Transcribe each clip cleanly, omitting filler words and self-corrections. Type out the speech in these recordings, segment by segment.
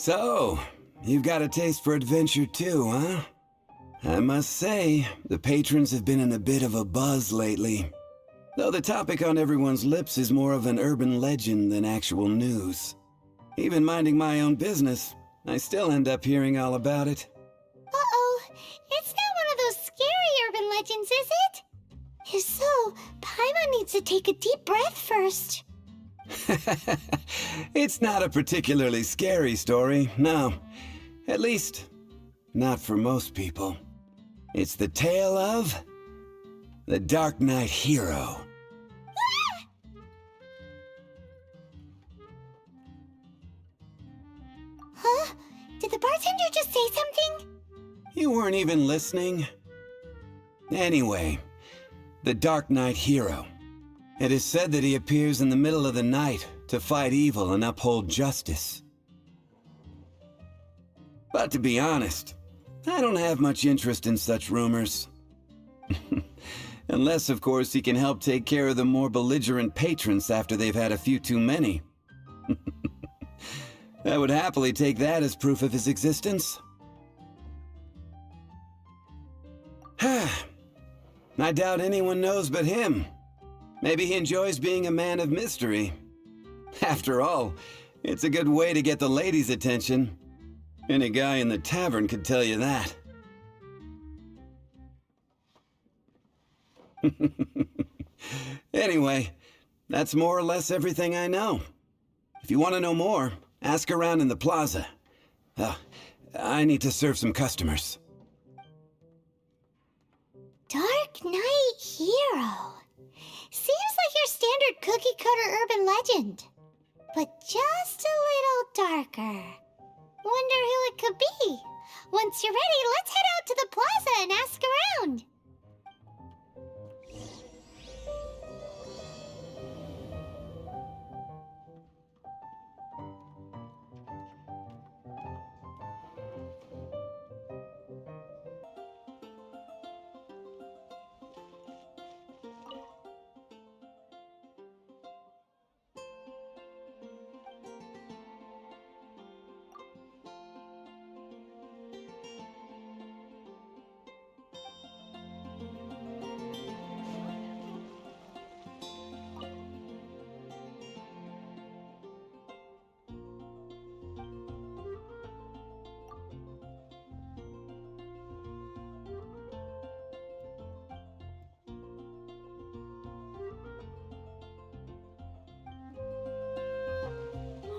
So, you've got a taste for adventure too, huh? I must say, the patrons have been in a bit of a buzz lately. Though the topic on everyone's lips is more of an urban legend than actual news. Even minding my own business, I still end up hearing all about it. Uh-oh, it's not one of those scary urban legends, is it? If so, Paimon needs to take a deep breath first. It's not a particularly scary story, no. At least, not for most people. It's the tale of the Darknight hero. Huh? Did the bartender just say something? You weren't even listening? Anyway, the Darknight hero. It is said that he appears in the middle of the night to fight evil and uphold justice. But to be honest, I don't have much interest in such rumors. Unless, of course, he can help take care of the more belligerent patrons after they've had a few too many. I would happily take that as proof of his existence. I doubt anyone knows but him. Maybe he enjoys being a man of mystery. After all, it's a good way to get the ladies' attention. Any guy in the tavern could tell you that. Anyway, that's more or less everything I know. If you want to know more, ask around in the plaza. I need to serve some customers. Darknight hero. Seems like your standard cookie-cutter urban legend. But just a little darker. Wonder who it could be. Once you're ready, let's head out to the plaza and ask around.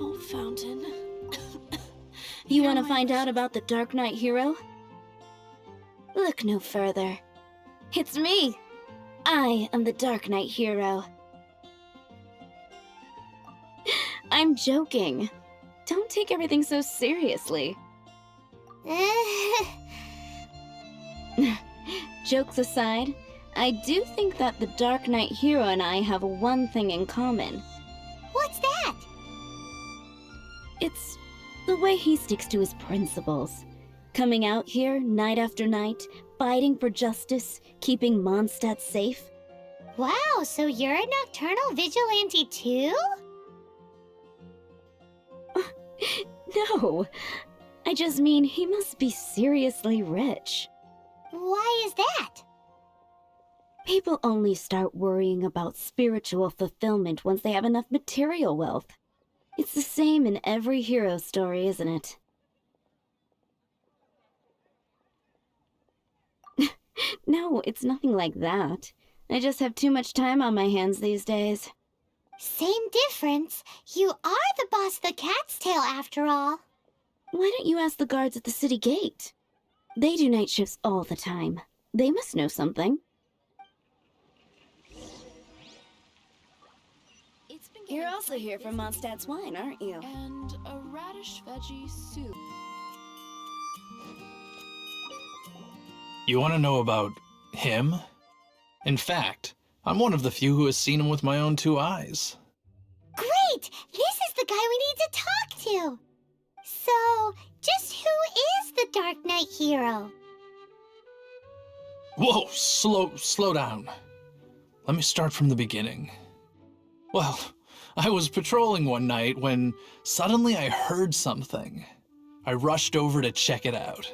Oh, Fountain. You want to find out about the Darknight hero? Look no further. It's me! I am the Darknight hero. I'm joking. Don't take everything so seriously. Jokes aside, I do think that the Darknight hero and I have one thing in common. What's that? It's the way he sticks to his principles. Coming out here night after night, fighting for justice, keeping Mondstadt safe. Wow, so you're a nocturnal vigilante too? No, I just mean he must be seriously rich. Why is that? People only start worrying about spiritual fulfillment once they have enough material wealth. It's the same in every hero story, isn't it? No, it's nothing like that. I just have too much time on my hands these days. Same difference. You are the boss of the Cat's Tail, after all. Why don't you ask the guards at the city gate? They do night shifts all the time. They must know something. You're also here for Mondstadt's wine, aren't you? And a radish veggie soup. You want to know about him? In fact, I'm one of the few who has seen him with my own two eyes. Great! This is the guy we need to talk to! So, just who is the Darknight hero? Whoa, slow down. Let me start from the beginning. Well, I was patrolling one night when suddenly I heard something. I rushed over to check it out.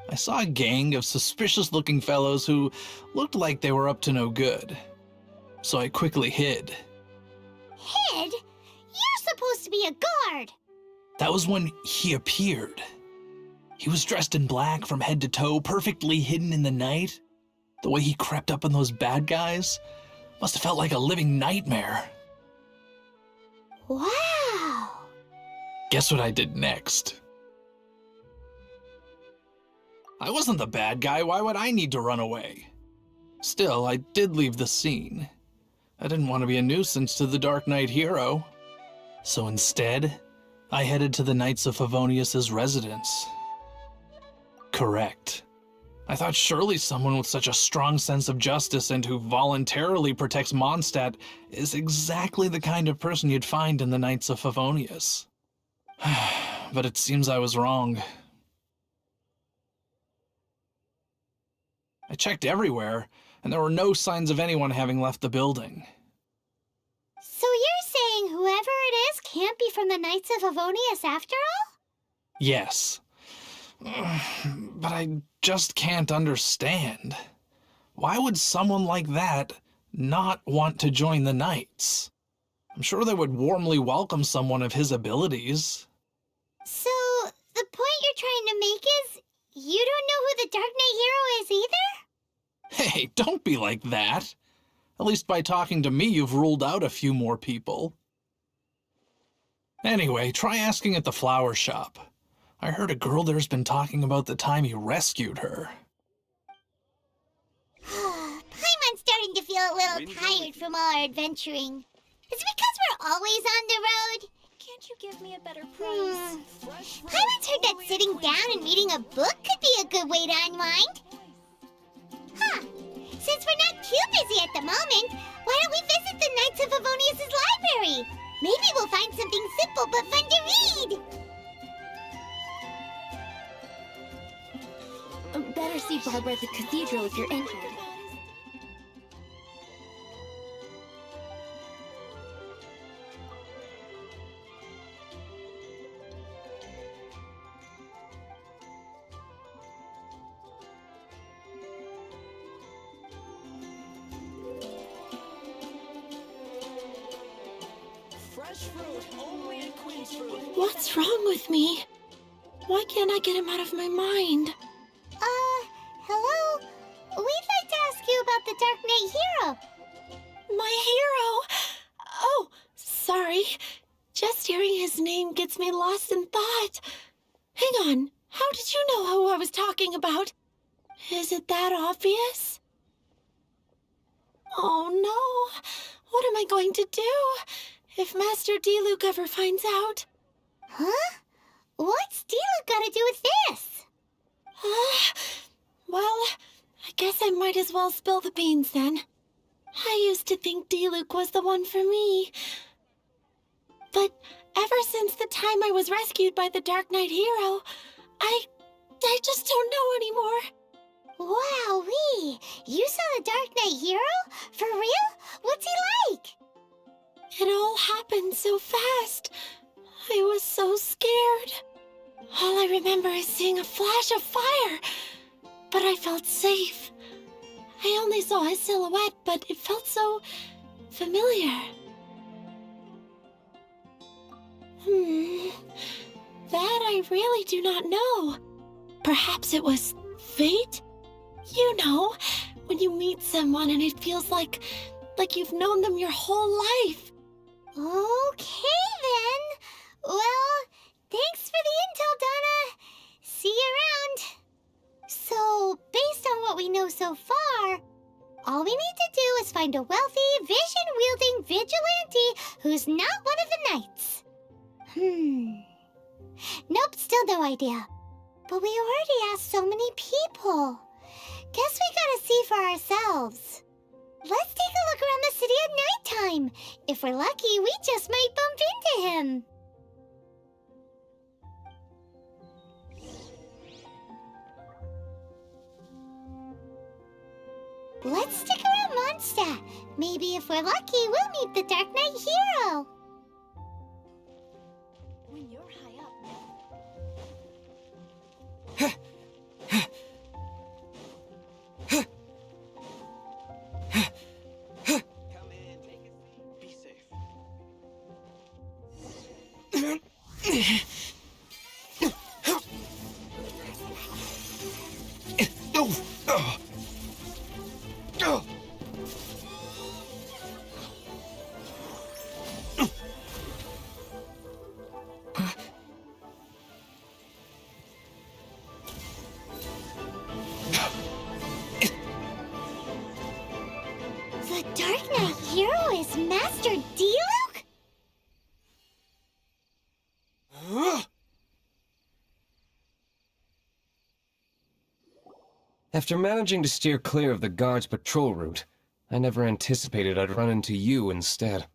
I saw a gang of suspicious-looking fellows who looked like they were up to no good. So I quickly hid. Hid? You're supposed to be a guard! That was when he appeared. He was dressed in black from head to toe, perfectly hidden in the night. The way he crept up on those bad guys must have felt like a living nightmare. Wow! Guess what I did next? I wasn't the bad guy, why would I need to run away? Still, I did leave the scene. I didn't want to be a nuisance to the Darknight hero. So instead, I headed to the Knights of Favonius' residence. Correct. I thought surely someone with such a strong sense of justice and who voluntarily protects Mondstadt is exactly the kind of person you'd find in the Knights of Favonius. But it seems I was wrong. I checked everywhere, and there were no signs of anyone having left the building. So you're saying whoever it is can't be from the Knights of Favonius after all? Yes. But I just can't understand. Why would someone like that not want to join the Knights? I'm sure they would warmly welcome someone of his abilities. So, the point you're trying to make is you don't know who the Dark Knight hero is either? Hey, don't be like that. At least by talking to me, you've ruled out a few more people. Anyway, try asking at the flower shop. I heard a girl there's been talking about the time you rescued her. Paimon's starting to feel a little tired from all our adventuring. Is it because we're always on the road? Can't you give me a better price? Paimon's heard that sitting down and reading a book could be a good way to unwind. Huh. Since we're not too busy at the moment, why don't we visit the Knights of Favonius' library? Maybe we'll find something simple but fun to read. Better see Barbara at the cathedral if you're in here. What's wrong with me? Why can't I get him out of my mind? Hello? We'd like to ask you about the Dark Knight hero. My hero! Oh, sorry. Just hearing his name gets me lost in thought. Hang on, how did you know who I was talking about? Is it that obvious? Oh no, what am I going to do if Master Diluc ever finds out? Huh? What's Diluc got to do with this? Well, I guess I might as well spill the beans then. I used to think Diluc was the one for me. But ever since the time I was rescued by the Dark Knight hero, I just don't know anymore. Wowee! You saw the Dark Knight hero? For real? What's he like? It all happened so fast. I was so scared. All I remember is seeing a flash of fire, but I felt safe. I only saw his silhouette, but it felt so familiar. That I really do not know. Perhaps it was fate? You know, when you meet someone and it feels like you've known them your whole life. Okay then. Well, thanks for the intel, Donna. See you around. So, based on what we know so far, all we need to do is find a wealthy, vision-wielding vigilante who's not one of the knights. Nope, still no idea. But we already asked so many people. Guess we gotta see for ourselves. Let's take a look around the city at nighttime. If we're lucky, we just might bump into him. Let's stick around Mondstadt. Maybe if we're lucky, we'll meet the Dark Knight hero. When you're high up. Come in, take a seat. Be safe. The Dark Knight hero is Master Diluc? After managing to steer clear of the guard's patrol route, I never anticipated I'd run into you instead.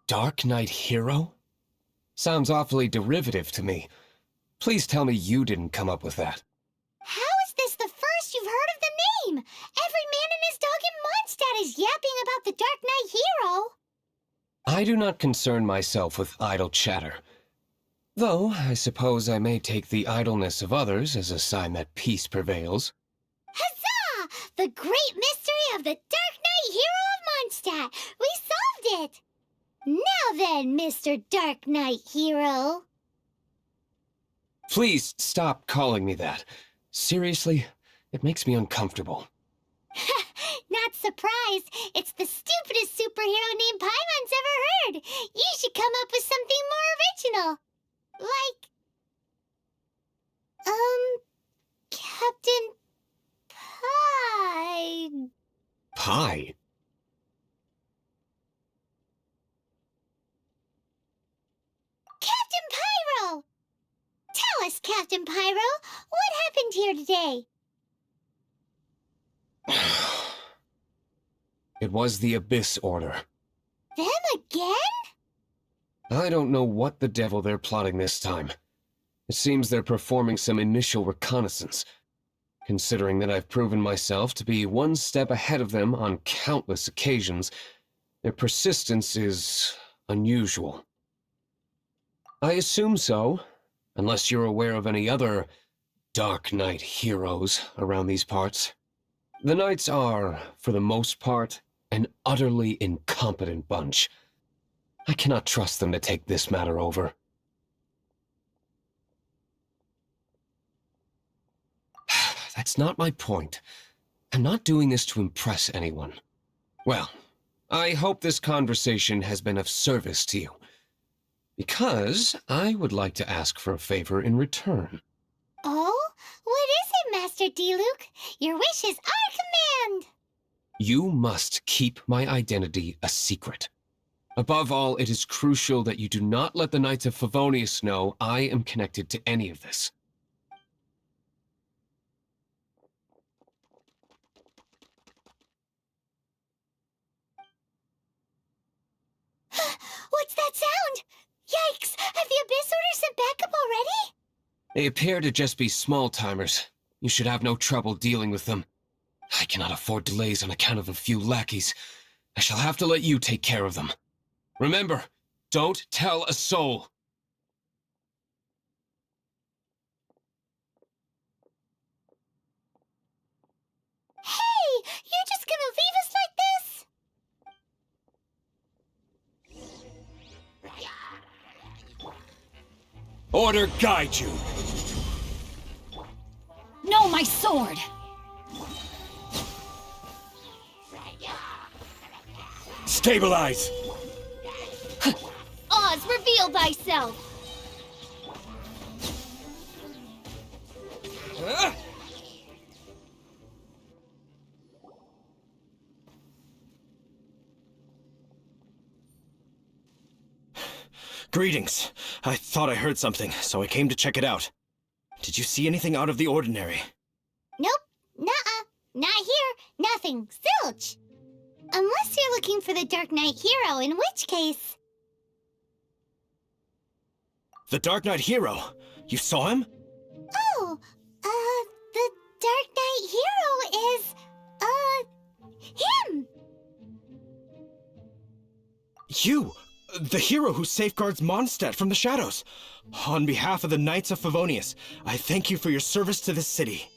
Dark Knight Hero? Sounds awfully derivative to me. Please tell me you didn't come up with that. How is this the first you've heard of the name? Every man and his dog in Mondstadt is yapping about the Dark Knight hero. I do not concern myself with idle chatter. Though, I suppose I may take the idleness of others as a sign that peace prevails. Huzzah! The great mystery of the Dark Knight hero of Mondstadt! We solved it! Now then, Mr. Dark Knight hero. Please stop calling me that. Seriously, it makes me uncomfortable. Not surprised. It's the stupidest superhero name Paimon's ever heard. You should come up with something more original. Like, Captain Pie. Pie? Captain Pyro! Tell us, Captain Pyro, what happened here today? It was the Abyss Order. Them again? I don't know what the devil they're plotting this time. It seems they're performing some initial reconnaissance. Considering that I've proven myself to be one step ahead of them on countless occasions, their persistence is unusual. I assume so, unless you're aware of any other Dark Knight heroes around these parts. The Knights are, for the most part, an utterly incompetent bunch. I cannot trust them to take this matter over. That's not my point. I'm not doing this to impress anyone. Well, I hope this conversation has been of service to you. Because I would like to ask for a favor in return. Oh? What is it, Master Diluc? Your wish is our command! You must keep my identity a secret. Above all, it is crucial that you do not let the Knights of Favonius know I am connected to any of this. What's that sound? Yikes! Have the Abyss Order sent backup already? They appear to just be small-timers. You should have no trouble dealing with them. I cannot afford delays on account of a few lackeys. I shall have to let you take care of them. Remember, don't tell a soul. Hey! You're just gonna leave us like this? Order guide you. No, my sword! Stabilize! Oz, reveal thyself! Greetings. I thought I heard something, so I came to check it out. Did you see anything out of the ordinary? Nope. Nuh-uh. Not here. Nothing. Zilch. Unless you're looking for the Dark Knight hero, in which case... The Dark Knight hero? You saw him? Oh, the Dark Knight hero is, him! You! The hero who safeguards Mondstadt from the shadows. On behalf of the Knights of Favonius, I thank you for your service to this city.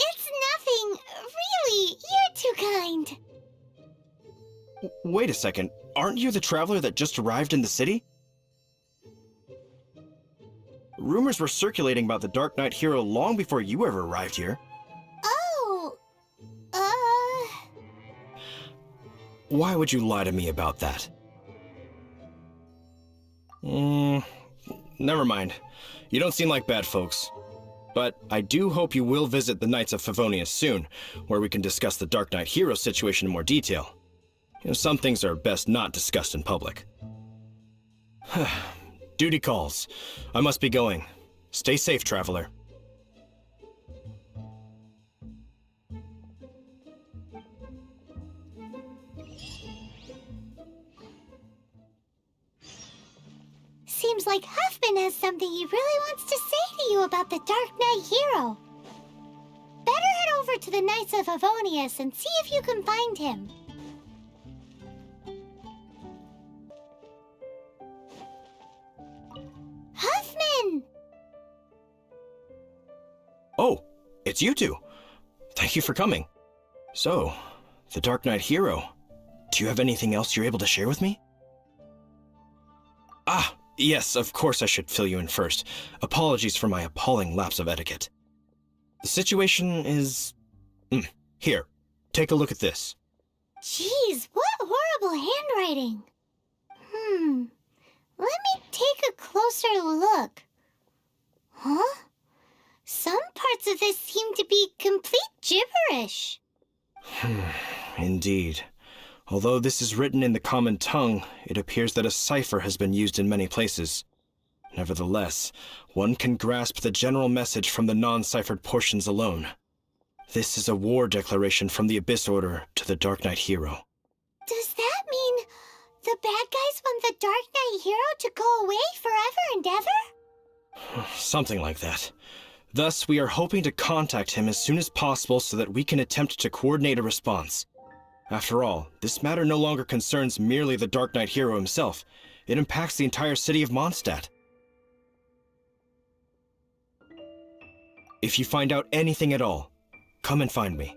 It's nothing. Wait a second. Aren't you the traveler that just arrived in the city? Rumors were circulating about the Darknight hero long before you ever arrived here. Oh, Why would you lie to me about that? Never mind. You don't seem like bad folks. But I do hope you will visit the Knights of Favonius soon, where we can discuss the Darknight hero situation in more detail. Some things are best not discussed in public. Duty calls. I must be going. Stay safe, traveler. seems like Huffman has something he really wants to say to you about the Darknight hero. Better head over to the Knights of Favonius and see if you can find him. Huffman! Oh, it's you two. Thank you for coming. So, the Darknight hero. Do you have anything else you're able to share with me? Ah, yes, of course I should fill you in first. Apologies for my appalling lapse of etiquette. The situation is... Here, take a look at this. Jeez, what horrible handwriting. Let me take a closer look. Huh? Some parts of this seem to be complete gibberish. Indeed. Although this is written in the common tongue, it appears that a cipher has been used in many places. Nevertheless, one can grasp the general message from the non-ciphered portions alone. This is a war declaration from the Abyss Order to the Darknight hero. Does that mean the bad guys want the Darknight hero to go away forever and ever? Something like that. Thus, we are hoping to contact him as soon as possible so that we can attempt to coordinate a response. After all, this matter no longer concerns merely the Darknight hero himself. It impacts the entire city of Mondstadt. If you find out anything at all, come and find me.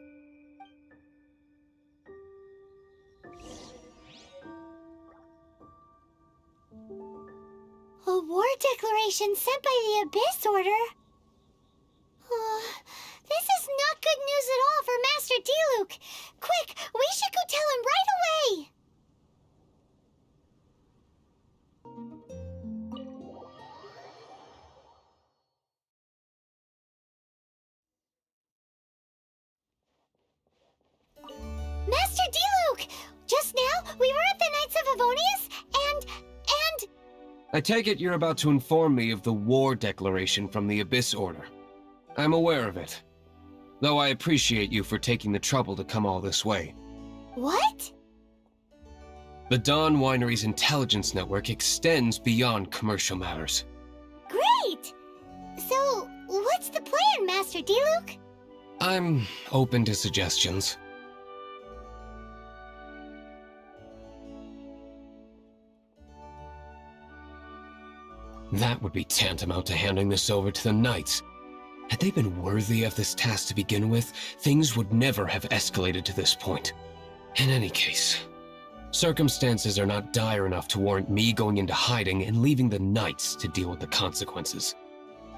A war declaration sent by the Abyss Order? This is not good news at all for Master Diluc. Quick, we should go tell him right away! Master Diluc! Just now, we were at the Knights of Favonius, and... I take it you're about to inform me of the war declaration from the Abyss Order. I'm aware of it, though I appreciate you for taking the trouble to come all this way. What? The Dawn Winery's intelligence network extends beyond commercial matters. Great! So, what's the plan, Master Diluc? I'm open to suggestions. That would be tantamount to handing this over to the Knights. Had they been worthy of this task to begin with, things would never have escalated to this point. In any case, circumstances are not dire enough to warrant me going into hiding and leaving the Knights to deal with the consequences.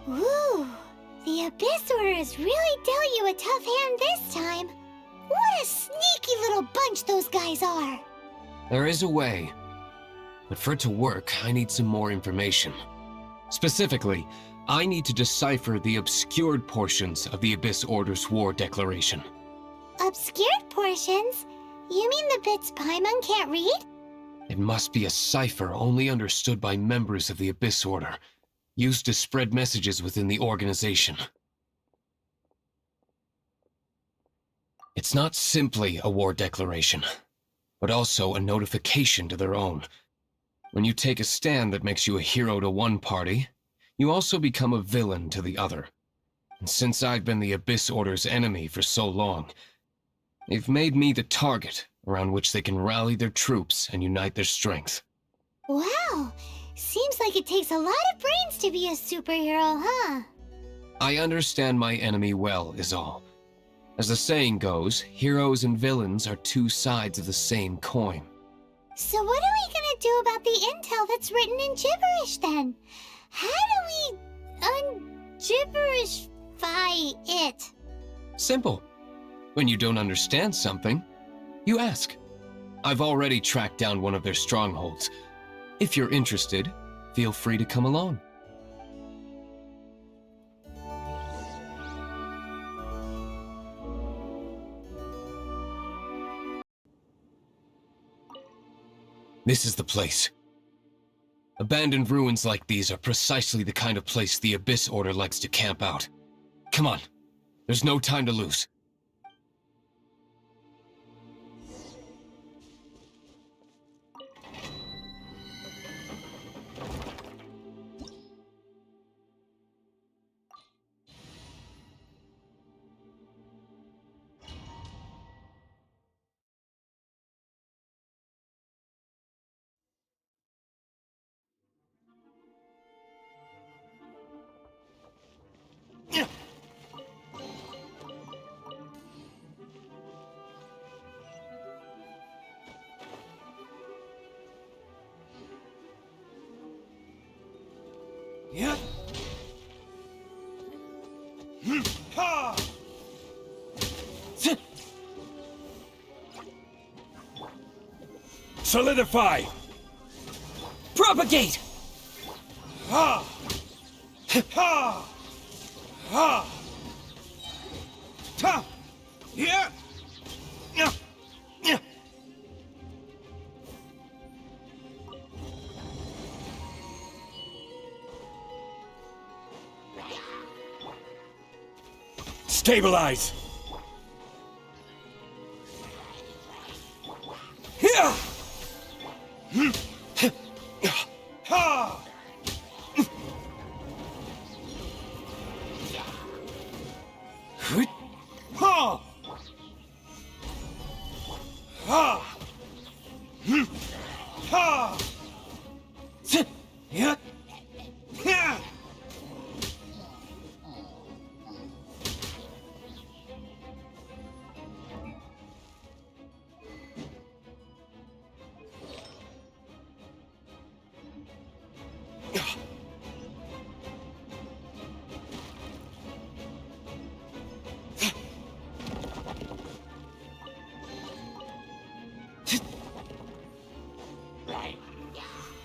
Ooh, the Abyss Order has really dealt you a tough hand this time. What a sneaky little bunch those guys are. There is a way, but for it to work, I need some more information. Specifically, I need to decipher the obscured portions of the Abyss Order's war declaration. Obscured portions? You mean the bits Paimon can't read? It must be a cipher only understood by members of the Abyss Order, used to spread messages within the organization. It's not simply a war declaration, but also a notification to their own. When you take a stand that makes you a hero to one party, you also become a villain to the other. And since I've been the Abyss Order's enemy for so long, they've made me the target around which they can rally their troops and unite their strength. Wow, seems like it takes a lot of brains to be a superhero, huh? I understand my enemy well, is all. As the saying goes, heroes and villains are two sides of the same coin. So what are we gonna do about the intel that's written in gibberish then? How do we un-gibberishify it? Simple. When you don't understand something, you ask. I've already tracked down one of their strongholds. If you're interested, feel free to come along. This is the place. Abandoned ruins like these are precisely the kind of place the Abyss Order likes to camp out. Come on, there's no time to lose. Yeah. Ha! Solidify! Propagate! Ha! Ha! Ha! Ta! Here! Yeah! Yeah! Stabilize! Here! Ha! Ha! Ha! Ha! Yeah! Yeah!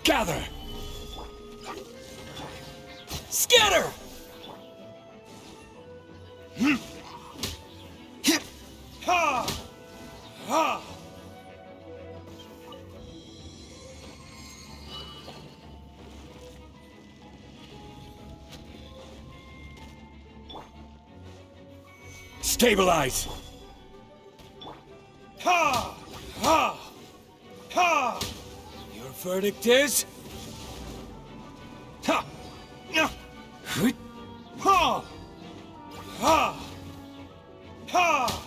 Gather! Scatter! Ha! Ha! Stabilize! Ha! Ha! Ha! Your verdict is? Ha! Yeah! Ha! Ha! Ha!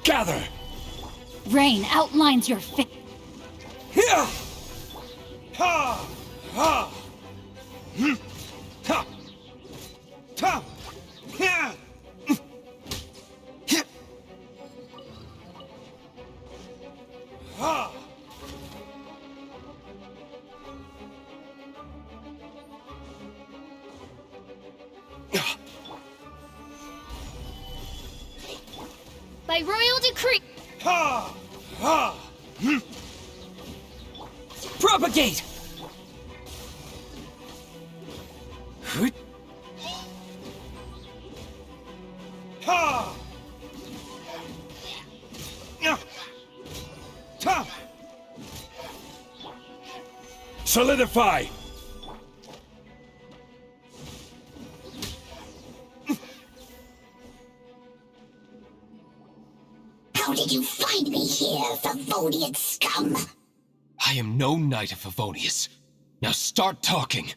Gather! Rain outlines your fate. Here! Ha! Ha! Ta! Ta! Here! Ha! By royal decree. Ha! Ha! Propagate! Ha! Ta! Solidify! How did you find me here, Favonian scum? I am no knight of Favonius. Now start talking.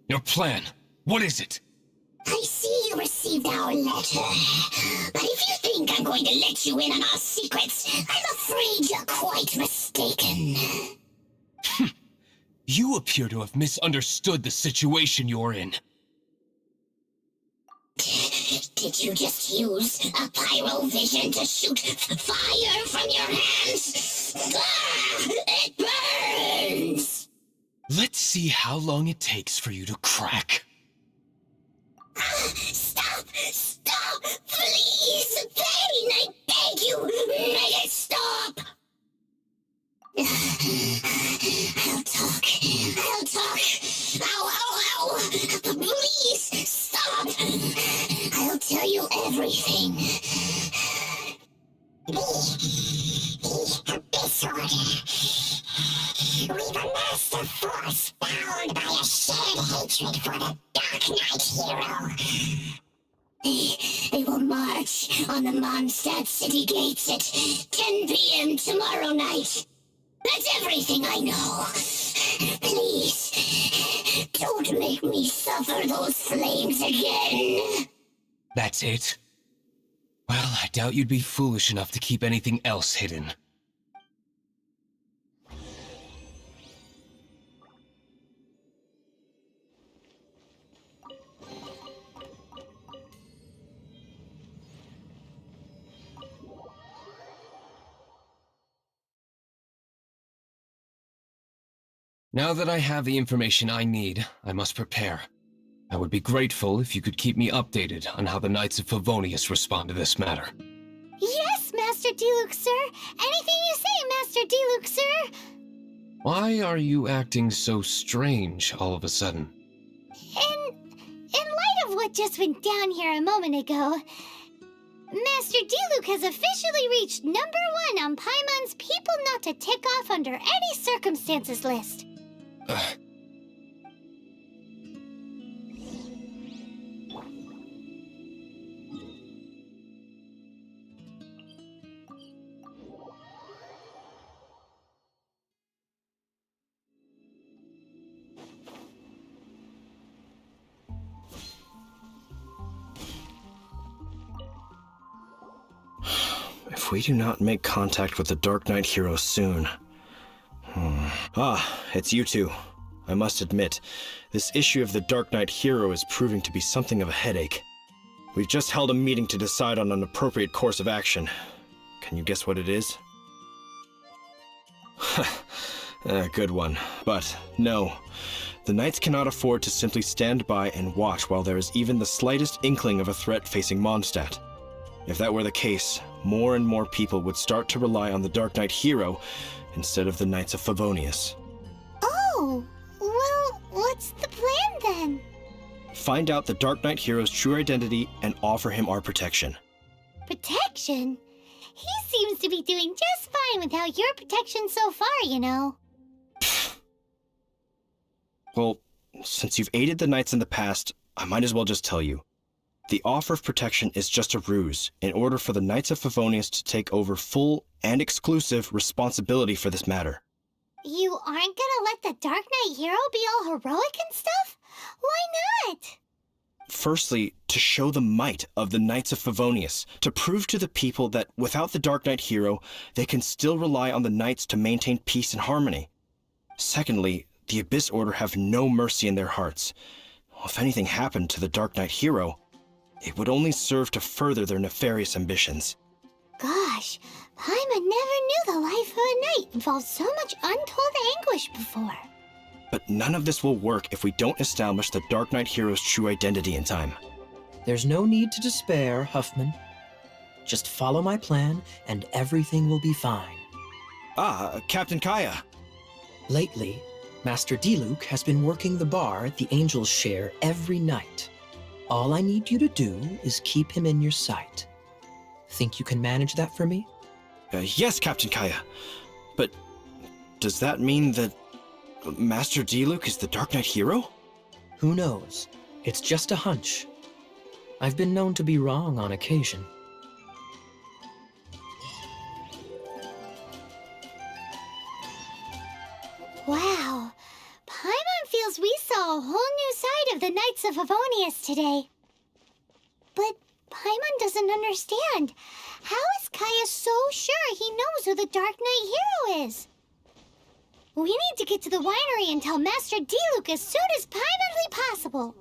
Your plan, what is it? I see you received our letter. But if you think I'm going to let you in on our secrets, I'm afraid you're quite mistaken. You appear to have misunderstood the situation you're in. Did you just use a pyrovision to shoot fire from your hands? Ah, it burns! Let's see how long it takes for you to crack. Stop! Stop! Please! Pain, I beg you! Make it stop! I'll talk. I'll talk. Ow, ow, ow! Please, stop! I'll tell you everything. Disorder. We've a master force bound by a shared hatred for the Darknight hero. They will march on the Mondstadt city gates at 10 p.m. tomorrow night. That's everything I know. Please, don't make me suffer those flames again. That's it? Well, I doubt you'd be foolish enough to keep anything else hidden. Now that I have the information I need, I must prepare. I would be grateful if you could keep me updated on how the Knights of Favonius respond to this matter. Yes, Master Diluc, sir. Anything you say, Master Diluc, sir. Why are you acting so strange all of a sudden? In light of what just went down here a moment ago, Master Diluc has officially reached #1 on Paimon's People Not to Tick Off Under Any Circumstances list. If we do not make contact with the Darknight hero soon... Ah, it's you two. I must admit, this issue of the Darknight hero is proving to be something of a headache. We've just held a meeting to decide on an appropriate course of action. Can you guess what it is? Good one. But no, the Knights cannot afford to simply stand by and watch while there is even the slightest inkling of a threat facing Mondstadt. If that were the case, more and more people would start to rely on the Darknight hero instead of the Knights of Favonius. Oh, well, what's the plan then? Find out the Darknight hero's true identity and offer him our protection. Protection? He seems to be doing just fine without your protection so far, you know. Well, since you've aided the Knights in the past, I might as well just tell you. The offer of protection is just a ruse in order for the Knights of Favonius to take over full and exclusive responsibility for this matter. You aren't gonna let the Darknight hero be all heroic and stuff? Why not? Firstly, to show the might of the Knights of Favonius, to prove to the people that without the Darknight hero, they can still rely on the Knights to maintain peace and harmony. Secondly, the Abyss Order have no mercy in their hearts. If anything happened to the Darknight hero, it would only serve to further their nefarious ambitions. Gosh, Paimon never knew the life of a knight involved so much untold anguish before. But none of this will work if we don't establish the Darknight hero's true identity in time. There's no need to despair, Huffman. Just follow my plan, and everything will be fine. Ah, Captain Kaya. Lately, Master Diluc has been working the bar the angels share every night. All I need you to do is keep him in your sight. Think you can manage that for me? Yes, Captain Kaya. But does that mean that Master Diluc is the Darknight hero? Who knows? It's just a hunch. I've been known to be wrong on occasion. Wow, Paimon feels we saw a whole new side of the Knights of Favonius today. But Paimon doesn't understand. How is Kaya so sure he knows who the Darknight hero is? We need to get to the winery and tell Master Diluc as soon as Paimonly possible.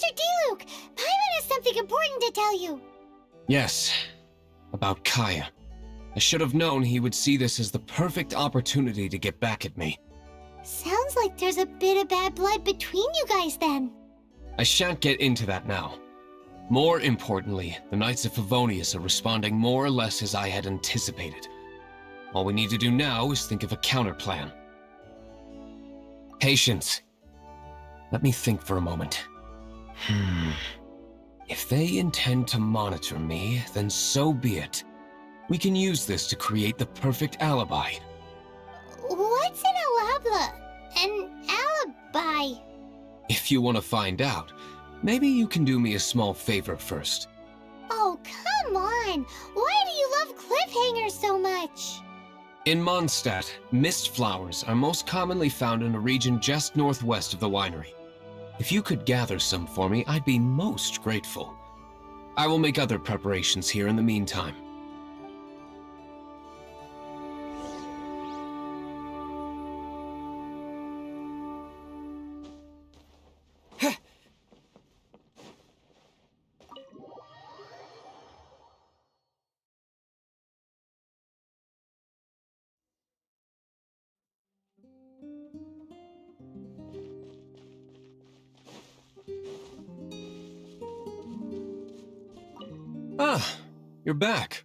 Mr. Diluc! Paimon has something important to tell you! Yes, about Kaya. I should have known he would see this as the perfect opportunity to get back at me. Sounds like there's a bit of bad blood between you guys then. I shan't get into that now. More importantly, the Knights of Favonius are responding more or less as I had anticipated. All we need to do now is think of a counterplan. Patience. Let me think for a moment. If they intend to monitor me, then so be it. We can use this to create the perfect alibi. What's an alabla? An alibi? If you want to find out, maybe you can do me a small favor first. Oh, come on! Why do you love cliffhangers so much? In Mondstadt, mist flowers are most commonly found in a region just northwest of the winery. If you could gather some for me, I'd be most grateful. I will make other preparations here in the meantime. Ah, you're back.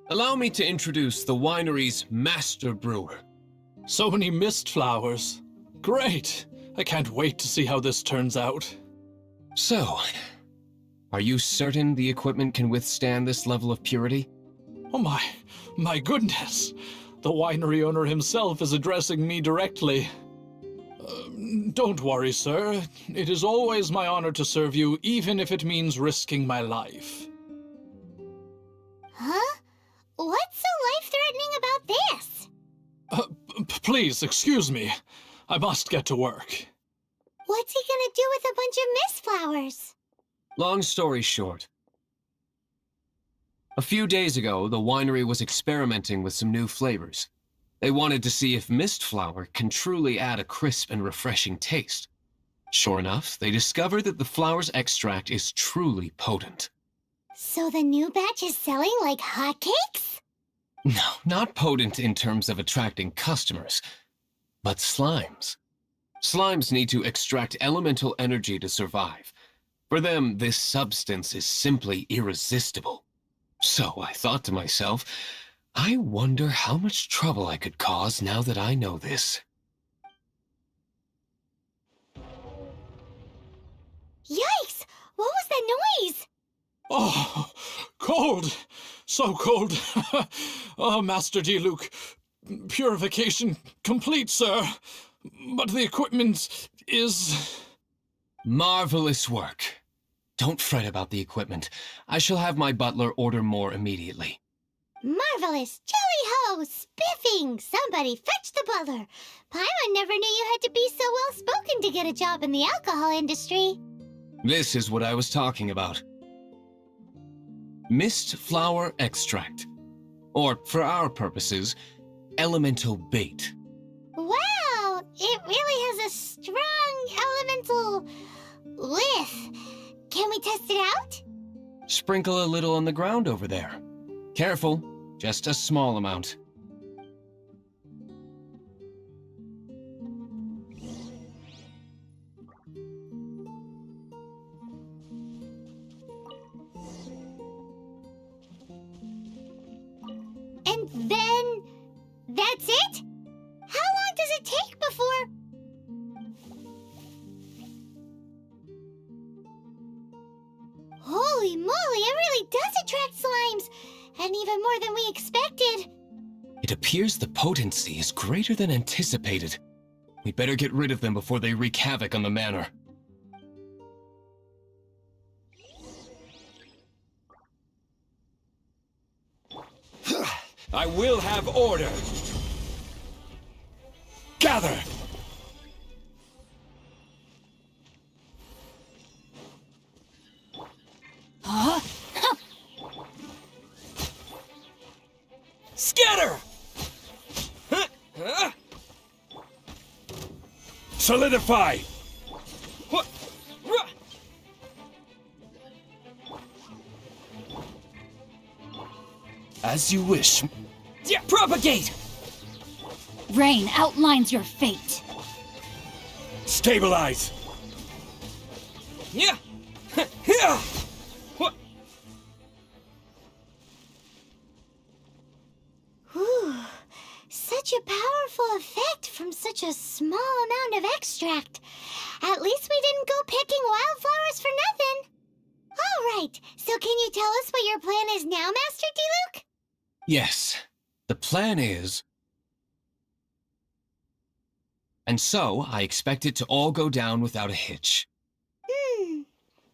Allow me to introduce the winery's master brewer. So many mist flowers. Great! I can't wait to see how this turns out. So, are you certain the equipment can withstand this level of purity? Oh my goodness! The winery owner himself is addressing me directly. Don't worry, sir. It is always my honor to serve you, even if it means risking my life. Huh? What's so life-threatening about this? Please, excuse me. I must get to work. What's he gonna do with a bunch of mist flowers? Long story short. A few days ago, the winery was experimenting with some new flavors. They wanted to see if mist flower can truly add a crisp and refreshing taste. Sure enough, they discovered that the flower's extract is truly potent. So the new batch is selling like hotcakes? No, not potent in terms of attracting customers, but slimes. Slimes need to extract elemental energy to survive. For them, this substance is simply irresistible. So I thought to myself, I wonder how much trouble I could cause now that I know this. Yikes! What was that noise? Oh, cold! So cold! Oh, Master Diluc, purification complete, sir. But the equipment is... Marvelous work. Don't fret about the equipment. I shall have my butler order more immediately. Marvelous! Jolly-ho! Spiffing! Somebody fetch the butler! Paimon never knew you had to be so well-spoken to get a job in the alcohol industry. This is what I was talking about. Mist flower extract. Or, for our purposes, elemental bait. Wow! It really has a strong elemental whiff. Can we test it out? Sprinkle a little on the ground over there. Careful, just a small amount. And then... that's it? How long does it take before... Holy moly, it really does attract slimes! And even more than we expected. It appears the potency is greater than anticipated. We'd better get rid of them before they wreak havoc on the manor. I will have order. Gather! Huh? Scatter! Solidify! As you wish. Yeah, propagate! Rain outlines your fate. Stabilize! Yeah! Yeah! Whew. Such a powerful effect from such a small amount of extract. At least we didn't go picking wildflowers for nothing. All right, so can you tell us what your plan is now, Master Diluc? Yes, the plan is... And so, I expect it to all go down without a hitch.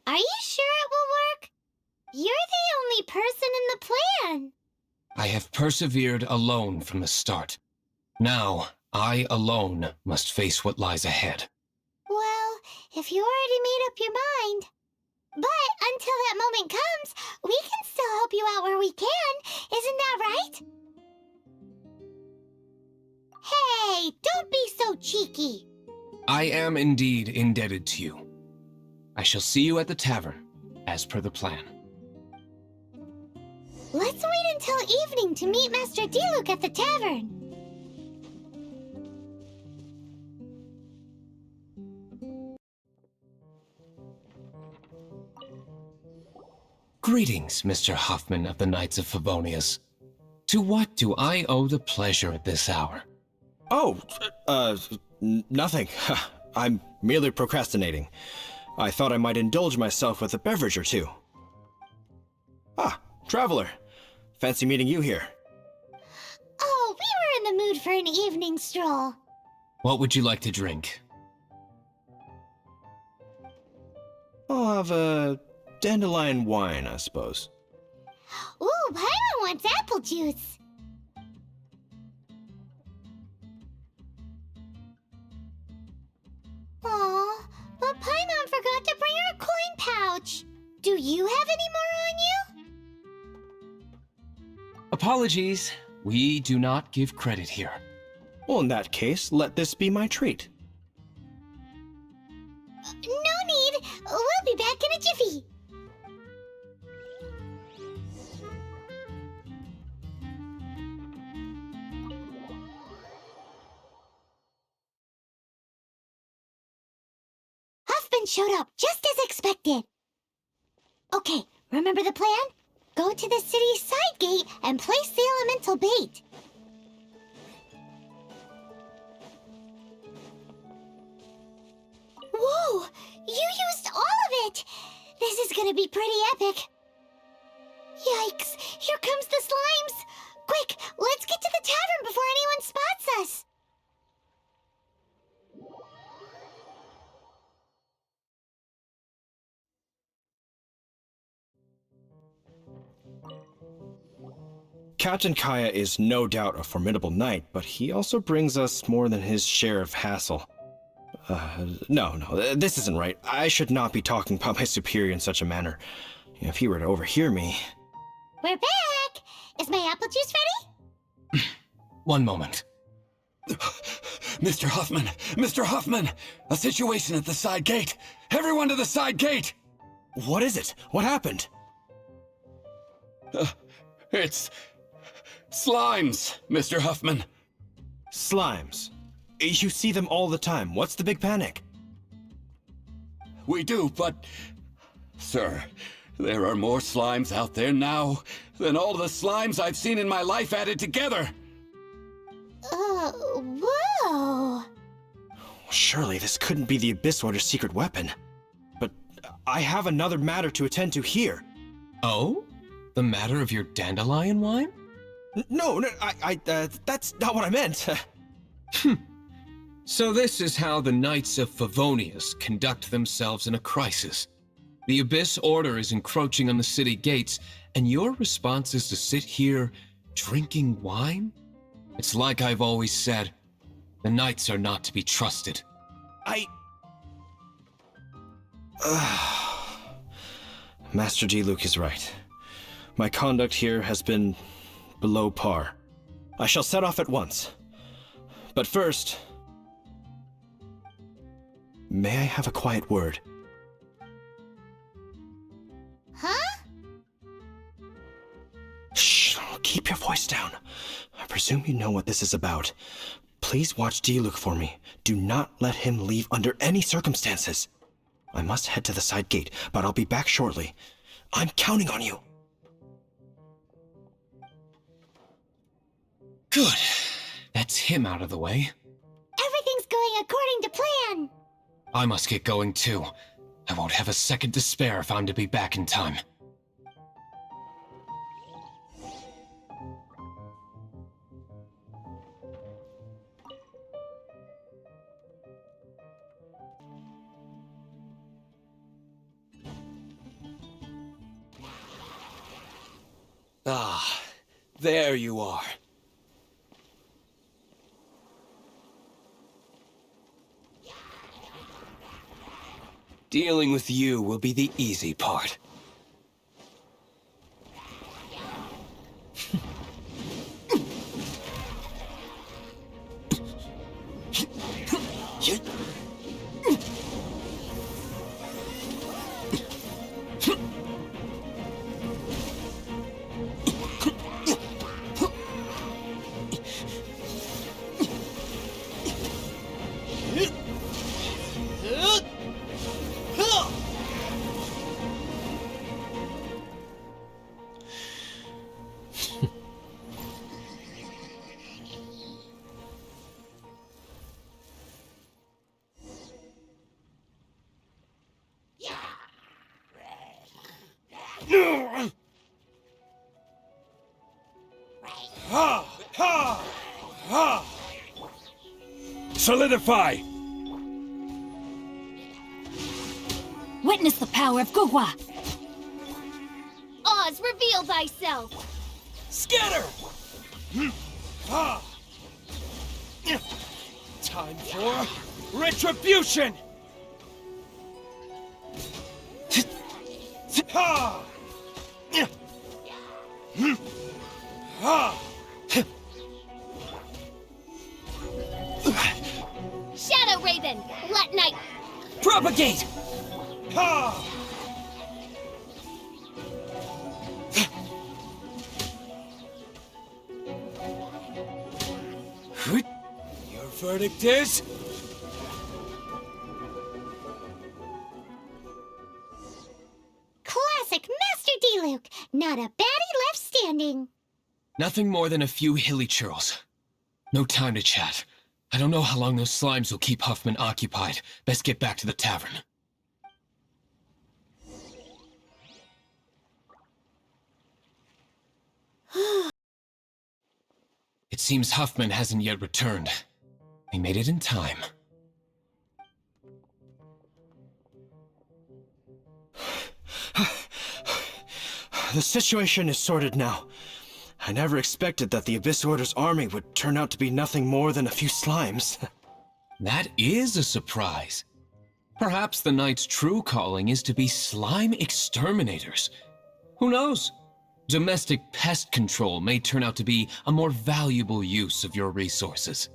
Are you sure it will work? You're the only person in the plan. I have persevered alone from the start. Now, I alone must face what lies ahead. Well, if you already made up your mind. But until that moment comes, we can still help you out where we can. Isn't that right? Hey, don't be so cheeky. I am indeed indebted to you. I shall see you at the tavern, as per the plan. Let's wait until evening to meet Master Diluc at the tavern. Greetings, Mr. Huffman of the Knights of Favonius. To what do I owe the pleasure at this hour? Oh, nothing. I'm merely procrastinating. I thought I might indulge myself with a beverage or two. Ah, traveler. Fancy meeting you here. Oh, we were in the mood for an evening stroll. What would you like to drink? I'll have a dandelion wine, I suppose. Ooh, Paimon wants apple juice. Aw, but Paimon forgot to bring her coin pouch. Do you have any more on you? Apologies, we do not give credit here. Well, in that case, let this be my treat. No need. We'll be back in a jiffy. Huffman showed up just as expected. Okay, remember the plan? Go to the city's side gate and place the elemental bait. Whoa! You used all of it! This is gonna be pretty epic. Yikes! Here comes the slimes! Quick, let's get to the tavern before anyone spots us! Captain Kaya is no doubt a formidable knight, but he also brings us more than his share of hassle. No, this isn't right. I should not be talking about my superior in such a manner. If he were to overhear me... We're back! Is my apple juice ready? One moment. Mr. Huffman! Mr. Huffman! A situation at the side gate! Everyone to the side gate! What is it? What happened? It's... slimes, Mr. Huffman. Slimes. You see them all the time. What's the big panic? We do, but... Sir, there are more slimes out there now than all the slimes I've seen in my life added together. Whoa! Surely this couldn't be the Abyss Order's secret weapon. But I have another matter to attend to here. Oh? The matter of your dandelion wine? No, that's not what I meant. So this is how the Knights of Favonius conduct themselves in a crisis. The Abyss Order is encroaching on the city gates, and your response is to sit here drinking wine? It's like I've always said, the Knights are not to be trusted. Master Diluc is right. My conduct here has been below par. I shall set off at once. But first... may I have a quiet word? Huh? Shh, keep presume you know what this is about. Please watch Diluc for me. Do not let him leave under any circumstances. I must head to the side gate, but I'll be back shortly. I'm counting on you. Good. That's him out of the way. Everything's going according to plan. I must get going too. I won't have a second to spare if I'm to be back in time. Ah, there you are. Dealing with you will be the easy part. Solidify! Witness the power of Guhua! Oz, reveal thyself! Scatter! Time for retribution! Shadow Raven, let night... Propagate! Your verdict is? Classic Master Diluc. Not a baddie left standing. Nothing more than a few hilly churls. No time to chat. I don't know how long those slimes will keep Huffman occupied. Best get back to the tavern. It seems Huffman hasn't yet returned. He made it in time. The situation is sorted now. I never expected that the Abyss Order's army would turn out to be nothing more than a few slimes. That is a surprise. Perhaps the Knight's true calling is to be slime exterminators. Who knows? Domestic pest control may turn out to be a more valuable use of your resources.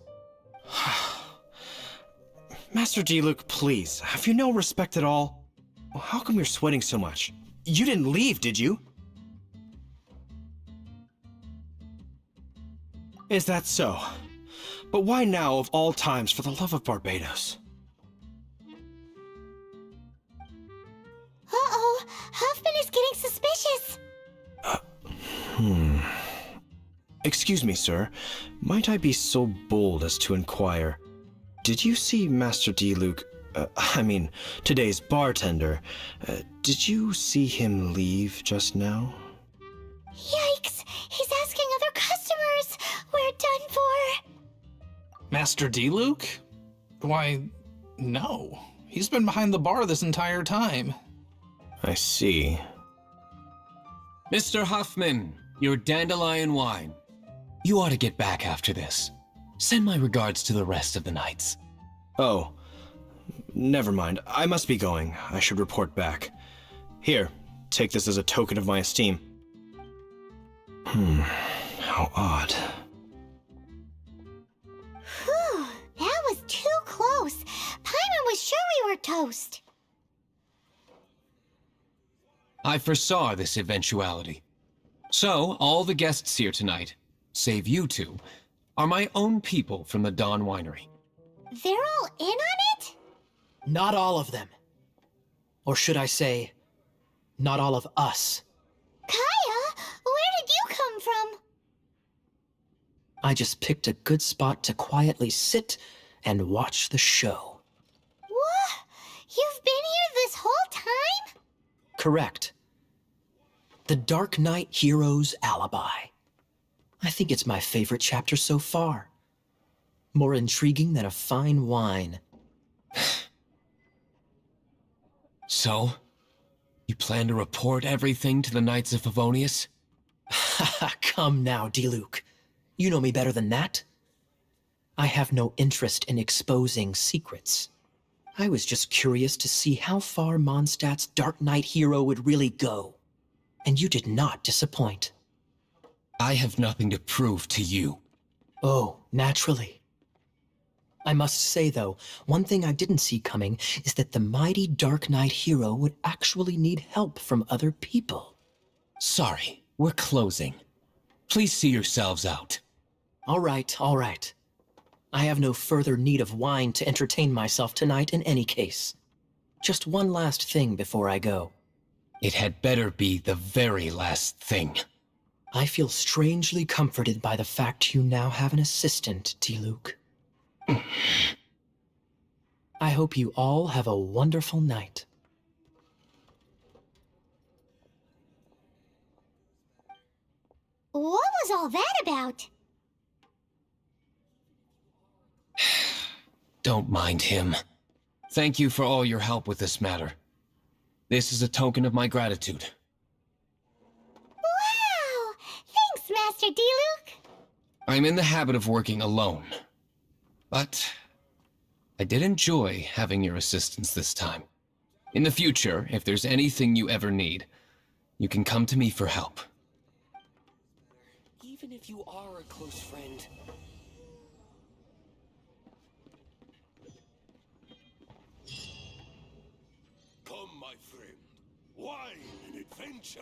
Master Diluc, please, have you no respect at all? How come you're sweating so much? You didn't leave, did you? Is that so? But why now of all times, for the love of Barbados? Uh-oh, Huffman is getting suspicious. Excuse me, sir. Might I be so bold as to inquire? Did you see Master Diluc, today's bartender? Did you see him leave just now? Yikes, he's asking other customers. We're done for. Master Diluc? Why, no. He's been behind the bar this entire time. I see. Mr. Huffman, your dandelion wine. You ought to get back after this. Send my regards to the rest of the knights. Oh, never mind. I must be going. I should report back. Here, take this as a token of my esteem. How odd. Whew, that was too close. Paimon was sure we were toast. I foresaw this eventuality. So, all the guests here tonight, save you two, are my own people from the Dawn Winery. They're all in on it? Not all of them. Or should I say, not all of us. Kaya, where did you come from? I just picked a good spot to quietly sit and watch the show. What? You've been here this whole time? Correct. The Darknight Hero's Alibi. I think it's my favorite chapter so far. More intriguing than a fine wine. So, you plan to report everything to the Knights of Favonius? Come now, Diluc. You know me better than that. I have no interest in exposing secrets. I was just curious to see how far Mondstadt's Darknight hero would really go. And you did not disappoint. I have nothing to prove to you. Oh, naturally. I must say, though, one thing I didn't see coming is that the mighty Darknight hero would actually need help from other people. Sorry, we're closing. Please see yourselves out. All right, all right. I have no further need of wine to entertain myself tonight in any case. Just one last thing before I go. It had better be the very last thing. I feel strangely comforted by the fact you now have an assistant, Diluc. I hope you all have a wonderful night. What was all that about? Don't mind him. Thank you for all your help with this matter. This is a token of my gratitude. Wow! Thanks, Master Diluc! I'm in the habit of working alone. But I did enjoy having your assistance this time. In the future, if there's anything you ever need, you can come to me for help. Even if you are a close friend. Come, my friend. Wine and adventure.